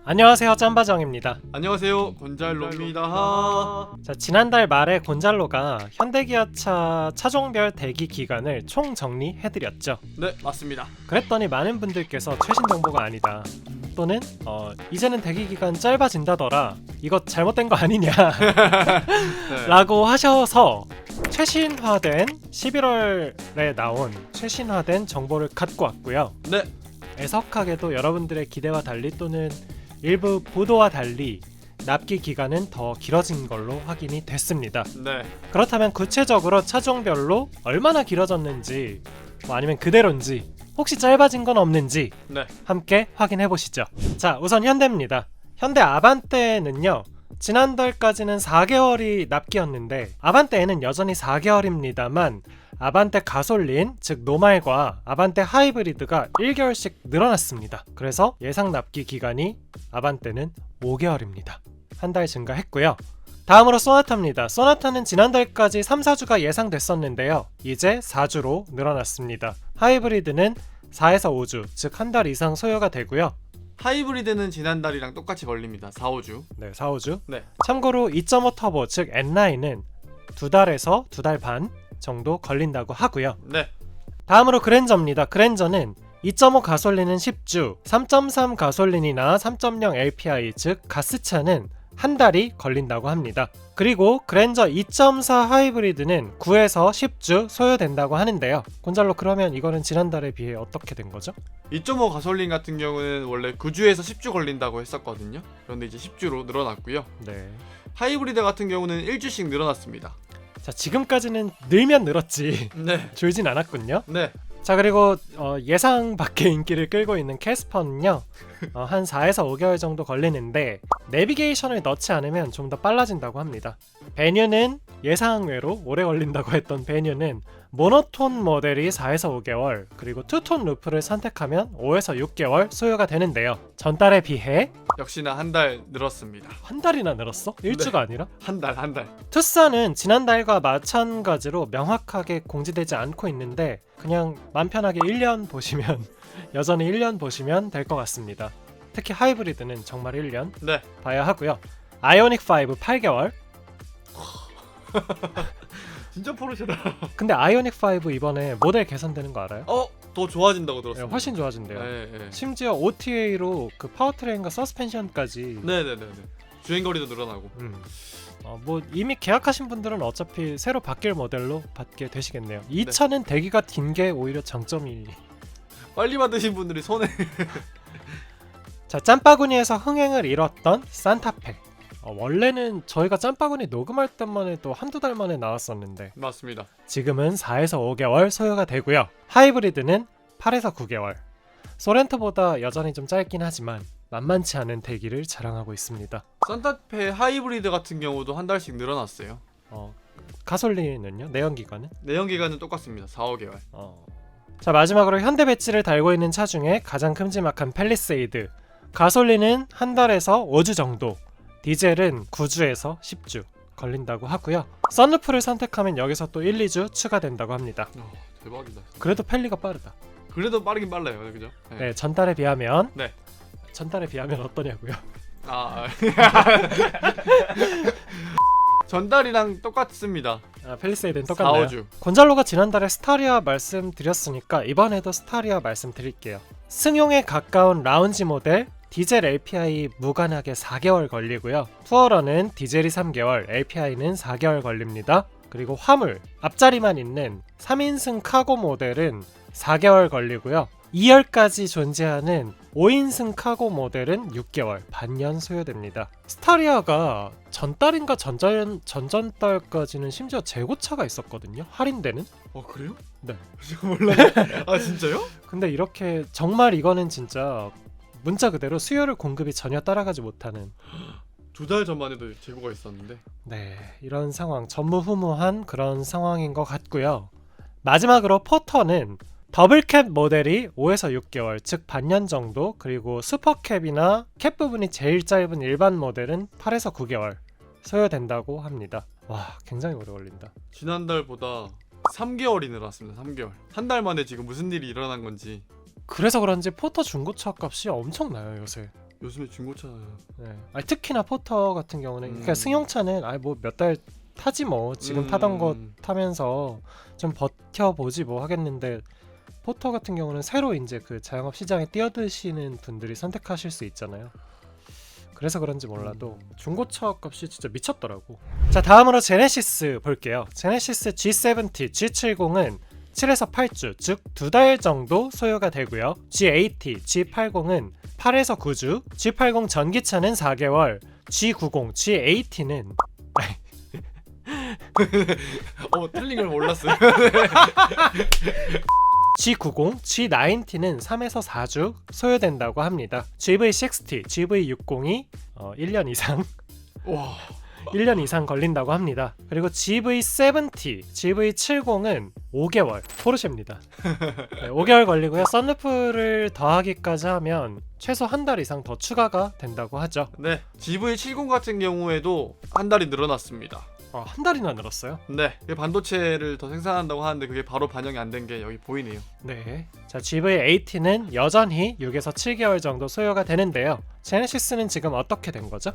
안녕하세요, 짬바정입니다. 안녕하세요, 곤잘로입니다. 자, 지난달 말에 곤잘로가 현대기아차 차종별 대기 기간을 총 정리해드렸죠. 네, 맞습니다. 그랬더니 많은 분들께서 최신 정보가 아니다, 또는 이제는 대기 기간 짧아진다더라, 이거 잘못된 거 아니냐 네. 라고 하셔서 최신화된 11월에 나온 최신화된 정보를 갖고 왔고요. 네, 애석하게도 여러분들의 기대와 달리 또는 일부 보도와 달리 납기 기간은 더 길어진 걸로 확인이 됐습니다. 네. 그렇다면 구체적으로 차종별로 얼마나 길어졌는지, 아니면 그대로인지, 혹시 짧아진 건 없는지 네. 함께 확인해 보시죠. 자, 우선 현대입니다. 현대 아반떼는요, 지난달까지는 4개월이 납기였는데 아반떼에는 여전히 4개월입니다만 아반떼 가솔린, 즉 노말과 아반떼 하이브리드가 1개월씩 늘어났습니다. 그래서 예상 납기 기간이 아반떼는 5개월입니다. 한 달 증가했고요. 다음으로 소나타입니다. 소나타는 지난달까지 3-4주가 예상됐었는데요, 이제 4주로 늘어났습니다. 하이브리드는 4에서 5주, 즉 한 달 이상 소요가 되고요. 하이브리드는 지난달이랑 똑같이 걸립니다. 4-5주. 네, 4-5주. 네. 참고로 2.5 터보, 즉 N9은 2달에서 2달 반 정도 걸린다고 하고요. 네. 다음으로 그랜저입니다. 그랜저는 2.5 가솔린은 10주, 3.3 가솔린이나 3.0 LPI, 즉 가스차는 한 달이 걸린다고 합니다. 그리고 그랜저 2.4 하이브리드는 9에서 10주 소요된다고 하는데요. 곤잘로, 그러면 이거는 지난달에 비해 어떻게 된 거죠? 2.5 가솔린 같은 경우는 원래 9주에서 10주 걸린다고 했었거든요. 그런데 이제 10주로 늘어났고요. 네. 하이브리드 같은 경우는 1주씩 늘어났습니다. 자, 지금까지는 늘면 늘었지 네. 줄진 않았군요. 네. 자, 그리고 예상 밖의 인기를 끌고 있는 캐스퍼는요, 한 4에서 5개월 정도 걸리는데 내비게이션을 넣지 않으면 좀 더 빨라진다고 합니다. 베뉴는 예상 외로 오래 걸린다고 했던 베뉴는 모노톤 모델이 4에서 5개월, 그리고 투톤 루프를 선택하면 5에서 6개월 소요가 되는데요. 전달에 비해 역시나 한 달 늘었습니다. 한 달이나 늘었어? 1주가 아니라? 한 달. 투싼은 지난달과 마찬가지로 명확하게 공지되지 않고 있는데 그냥 맘 편하게 1년 보시면 여전히 1년 보시면 될 것 같습니다. 특히 하이브리드는 정말 1년 네. 봐야 하고요. 아이오닉 5 8개월. 진짜 포르쉐다. 근데 아이오닉 5 이번에 모델 개선되는 거 알아요? 더 좋아진다고 네, 들었습니다. 훨씬 좋아진대요. 네. 심지어 OTA로 그 파워트레인과 서스펜션까지. 네네네. 주행거리도 늘어나고. 뭐 이미 계약하신 분들은 어차피 새로 바뀔 모델로 받게 되시겠네요. 이 차는 대기가 긴 게 오히려 장점이. 빨리 받으신 분들이 손에. 자, 짬바구니에서 흥행을 이뤘던 산타페. 원래는 저희가 짬바구니 녹음할 때만 해도 한두 달 만에 나왔었는데 맞습니다. 지금은 4에서 5개월 소요가 되고요. 하이브리드는 8에서 9개월. 소렌토보다 여전히 좀 짧긴 하지만 만만치 않은 대기를 자랑하고 있습니다. 산타페 하이브리드 같은 경우도 한 달씩 늘어났어요. 가솔린은요? 내연기관은? 내연기관은 똑같습니다. 4-5개월. 자, 마지막으로 현대 배지를 달고 있는 차 중에 가장 큼지막한 팰리세이드. 가솔린은 한 달에서 5주 정도, 디젤은 9주에서 10주 걸린다고 하고요. 썬루프를 선택하면 여기서 또 1-2주 추가된다고 합니다. 대박이다. 그래도 펠리가 빠르다. 그래도 빠르긴 빨라요. 그죠? 네, 전달에 비하면. 네. 전달에 비하면 어떠냐고요? 전달이랑 똑같습니다. 팰리세이드는 똑같나요? 4-5주. 곤잘로가 지난달에 스타리아 말씀드렸으니까 이번에도 스타리아 말씀드릴게요. 승용에 가까운 라운지 모델, 디젤 LPI 무관하게 4개월 걸리고요. 투어러는 디젤이 3개월, LPI는 4개월 걸립니다. 그리고 화물, 앞자리만 있는 3인승 카고 모델은 4개월 걸리고요. 2열까지 존재하는 5인승 카고 모델은 6개월, 반년 소요됩니다. 스타리아가 전달인가 전전달까지는 심지어 재고차가 있었거든요. 할인되는? 그래요? 네. 제가 몰랐네. 진짜요? 근데 이렇게 정말 이거는 진짜 문자 그대로 수요를 공급이 전혀 따라가지 못하는. 2달 전만 해도 재고가 있었는데. 네, 이런 상황, 전무후무한 그런 상황인 것 같고요. 마지막으로 포터는 더블캡 모델이 5에서 6개월, 즉 반년 정도, 그리고 슈퍼캡이나 캡 부분이 제일 짧은 일반 모델은 8에서 9개월 소요된다고 합니다. 와, 굉장히 오래 걸린다. 지난달보다 3개월이 늘었습니다. 3개월. 한 달 만에 지금 무슨 일이 일어난 건지. 그래서 그런지 포터 중고차 값이 엄청나요 요새. 요즘에 중고차 네. 아니, 특히나 포터 같은 경우는 그러니까 음. 승용차는 뭐 몇 달 타지 뭐 지금 타던 거 타면서 좀 버텨보지 뭐 하겠는데 포터 같은 경우는 새로 이제 그 자영업 시장에 뛰어드시는 분들이 선택하실 수 있잖아요. 그래서 그런지 몰라도 중고차 값이 진짜 미쳤더라고. 자, 다음으로 제네시스 볼게요. 제네시스 G70, G70은 7에서 8주, 즉 2달 정도 소요가 되고요. G80, G80은 8에서 9주, G80 전기차는 4개월, G90, G80는 틀린 걸 몰랐어요. G90, G90는 3에서 4주 소요된다고 합니다. GV60, GV60이 1년 이상 와 1년 이상 걸린다고 합니다. 그리고 GV70, GV70은 5개월 포르쉐입니다. 네, 5개월 걸리고요. 썬루프를 더하기까지 하면 최소 한 달 이상 더 추가가 된다고 하죠. 네, GV70 같은 경우에도 한 달이 늘어났습니다. 한 달이나 늘었어요? 네, 반도체를 더 생산한다고 하는데 그게 바로 반영이 안 된 게 여기 보이네요. 네. 자, GV80는 여전히 6에서 7개월 정도 소요가 되는데요. 제네시스는 지금 어떻게 된 거죠?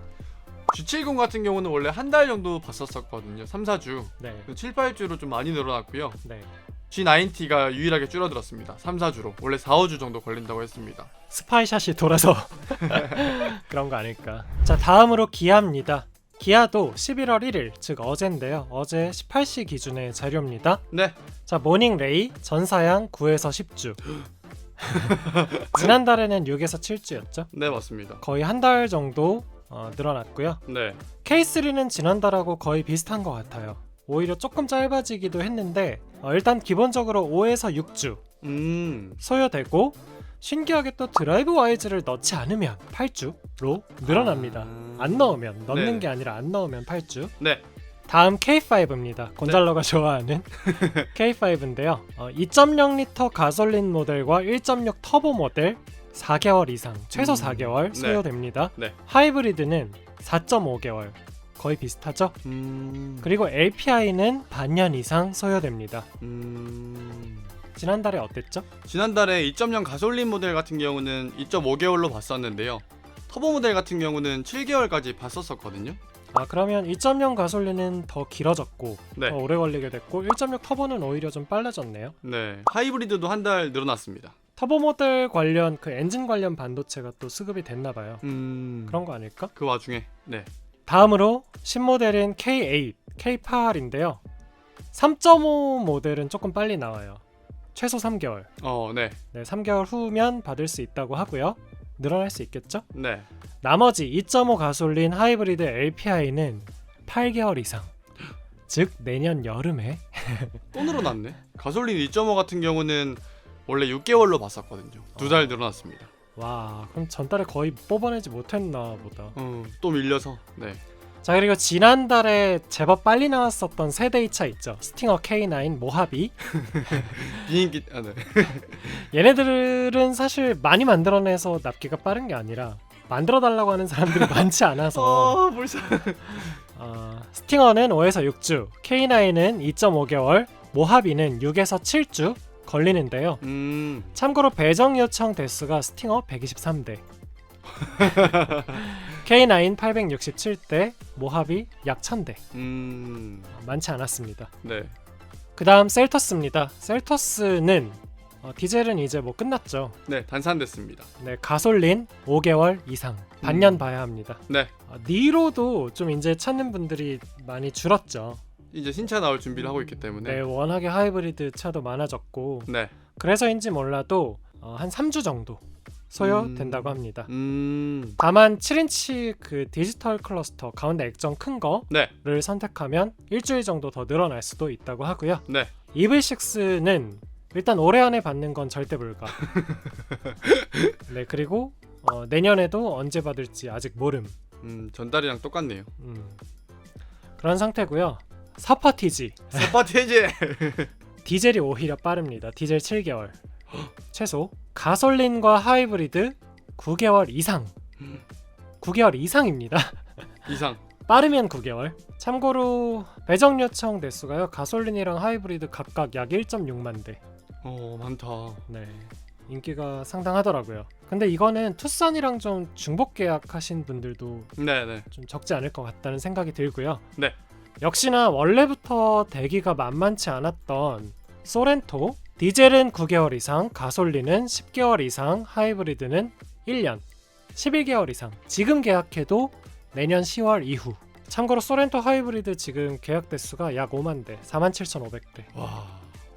G70 같은 경우는 원래 한 달 정도 봤었거든요. 3, 4주. 네. 7, 8주로 좀 많이 늘어났고요. 네. G90가 유일하게 줄어들었습니다. 3, 4주로. 원래 4, 5주 정도 걸린다고 했습니다. 스파이샷이 돌아서 그런 거 아닐까. 자, 다음으로 기아입니다. 기아도 11월 1일, 즉 어제인데요. 어제 18시 기준의 자료입니다. 네, 자, 모닝레이 전사양 9에서 10주. 지난달에는 6에서 7주였죠. 네 맞습니다. 거의 한 달 정도 늘어났고요. 네, K3는 지난달하고 거의 비슷한 것 같아요. 오히려 조금 짧아지기도 했는데 일단 기본적으로 5에서 6주 소요되고 신기하게 또 드라이브 와이즈를 넣지 않으면 8주로 늘어납니다. 안 넣으면 넣는 네. 게 아니라 안 넣으면 8주. 네, 다음 K5입니다. 곤잘로가 좋아하는 K5인데요. 2.0리터 가솔린 모델과 1.6 터보 모델 4개월 이상, 최소 4개월 소요됩니다. 네. 하이브리드는 4.5개월, 거의 비슷하죠? 그리고 LPI는 반년 이상 소요됩니다. 지난달에 어땠죠? 지난달에 2.0 가솔린 모델 같은 경우는 2.5개월로 봤었는데요. 터보 모델 같은 경우는 7개월까지 봤었거든요. 그러면 2.0 가솔린은 더 길어졌고 네. 더 오래 걸리게 됐고 1.6 터보는 오히려 좀 빨라졌네요. 네, 하이브리드도 한 달 늘어났습니다. 터보 모델 관련 그 엔진 관련 반도체가 또 수급이 됐나 봐요. 그런 거 아닐까? 그 와중에 네, 다음으로 신모델인 K8, K8인데요. 3.5 모델은 조금 빨리 나와요. 최소 3개월. 네, 네, 3개월 후면 받을 수 있다고 하고요. 늘어날 수 있겠죠? 네. 나머지 2.5 가솔린 하이브리드 LPI는 8개월 이상. 즉 내년 여름에 또 늘어났네. 가솔린 2.5 같은 경우는 원래 6개월로 봤었거든요. 2달 늘어났습니다. 와, 그럼 전달에 거의 뽑아내지 못했나 보다. 또 밀려서 네. 자, 그리고 지난달에 제법 빨리 나왔었던 세대의 차 있죠. 스팅어 K9 모하비. 비행기 네. 얘네들은 사실 많이 만들어내서 납기가 빠른 게 아니라 만들어달라고 하는 사람들이 많지 않아서 벌써 스팅어는 5에서 6주, K9은 2.5개월, 모하비는 6에서 7주 걸리는데요. 참고로 배정 요청 대수가 스팅어 123대, K9 867대, 모하비 약 1000대. 많지 않았습니다. 네. 그 다음 셀토스입니다. 셀토스는 디젤은 이제 뭐 끝났죠. 네, 단산됐습니다. 네, 가솔린 5개월 이상, 반년 봐야 합니다. 네. 니로도 좀 이제 찾는 분들이 많이 줄었죠. 이제 신차 나올 준비를 하고 있기 때문에. 네, 워낙에 하이브리드 차도 많아졌고 네. 그래서인지 몰라도 한 3주 정도 소요된다고 합니다. 다만 7인치 그 디지털 클러스터 가운데 액정 큰 거를 네. 선택하면 일주일 정도 더 늘어날 수도 있다고 하고요. 네. EV6는 일단 올해 안에 받는 건 절대 불가. 네, 그리고 내년에도 언제 받을지 아직 모름. 전달이랑 똑같네요. 그런 상태고요. 서퍼티지. 서퍼티지. 디젤이 오히려 빠릅니다. 디젤 7개월. 최소. 가솔린과 하이브리드 9개월 이상. 9개월 이상입니다. 이상. 빠르면 9개월. 참고로 배정 요청 대수가요. 가솔린이랑 하이브리드 각각 약 1.6만 대. 많다. 네. 인기가 상당하더라고요. 근데 이거는 투싼이랑 좀 중복 계약하신 분들도 네네. 좀 적지 않을 것 같다는 생각이 들고요. 네. 역시나 원래부터 대기가 만만치 않았던 소렌토, 디젤은 9개월 이상, 가솔린은 10개월 이상, 하이브리드는 1년, 11개월 이상. 지금 계약해도 내년 10월 이후. 참고로 소렌토 하이브리드 지금 계약 대수가 약 5만 대, 47,500대. 와,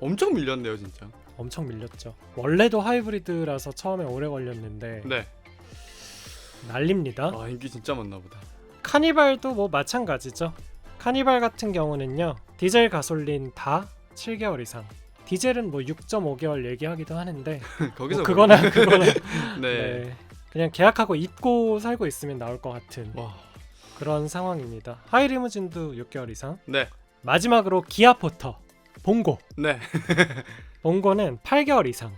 엄청 밀렸네요 진짜. 엄청 밀렸죠. 원래도 하이브리드라서 처음에 오래 걸렸는데 네. 난립니다. 와, 인기 진짜 많나 보다. 카니발도 뭐 마찬가지죠. 카니발 같은 경우는요, 디젤 가솔린 다 7개월 이상. 디젤은 뭐 6.5개월 얘기하기도 하는데 거기서 뭐 그거나 네. 네. 그냥 계약하고 잊고 살고 있으면 나올 것 같은 와. 그런 상황입니다. 하이리무진도 6개월 이상. 네. 마지막으로 기아 포터 봉고. 네. 봉고는 8개월 이상.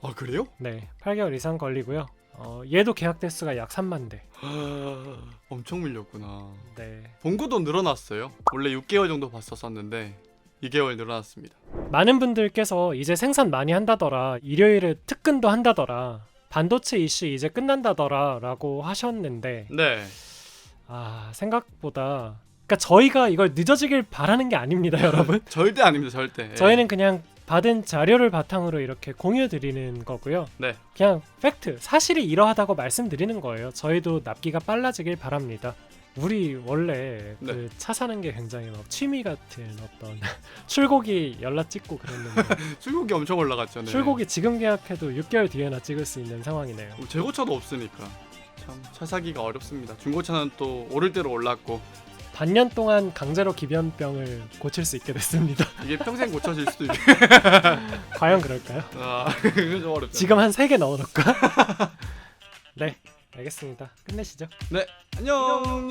아, 그래요? 네, 8개월 이상 걸리고요. 얘도 계약 대수가 약 3만 대. 엄청 밀렸구나. 네. 봉구도 늘어났어요. 원래 6개월 정도 봤었었는데 2개월 늘어났습니다. 많은 분들께서 이제 생산 많이 한다더라, 일요일에 특근도 한다더라, 반도체 이슈 이제 끝난다더라 라고 하셨는데 네. 생각보다, 그러니까 저희가 이걸 늦어지길 바라는 게 아닙니다. 여러분, 절대 아닙니다. 절대. 예. 저희는 그냥 받은 자료를 바탕으로 이렇게 공유 드리는 거고요. 네. 그냥 팩트, 사실이 이러하다고 말씀드리는 거예요. 저희도 납기가 빨라지길 바랍니다. 우리 원래 네. 그 차 사는 게 굉장히 막 취미 같은 어떤 출고기 연락 찍고 그랬는데 출고기 엄청 올라갔죠. 네. 출고기 지금 계약해도 6개월 뒤에나 찍을 수 있는 상황이네요. 재고차도 없으니까 참 차 사기가 어렵습니다. 중고차는 또 오를 대로 올랐고 반년 동안 강제로 기변병을 고칠 수 있게 됐습니다. 이게 평생 고쳐질 수도 있고. 과연 그럴까요? 그건 좀 어렵죠. 지금 한 3개 넣어놓을까? 네, 알겠습니다. 끝내시죠. 네. 안녕.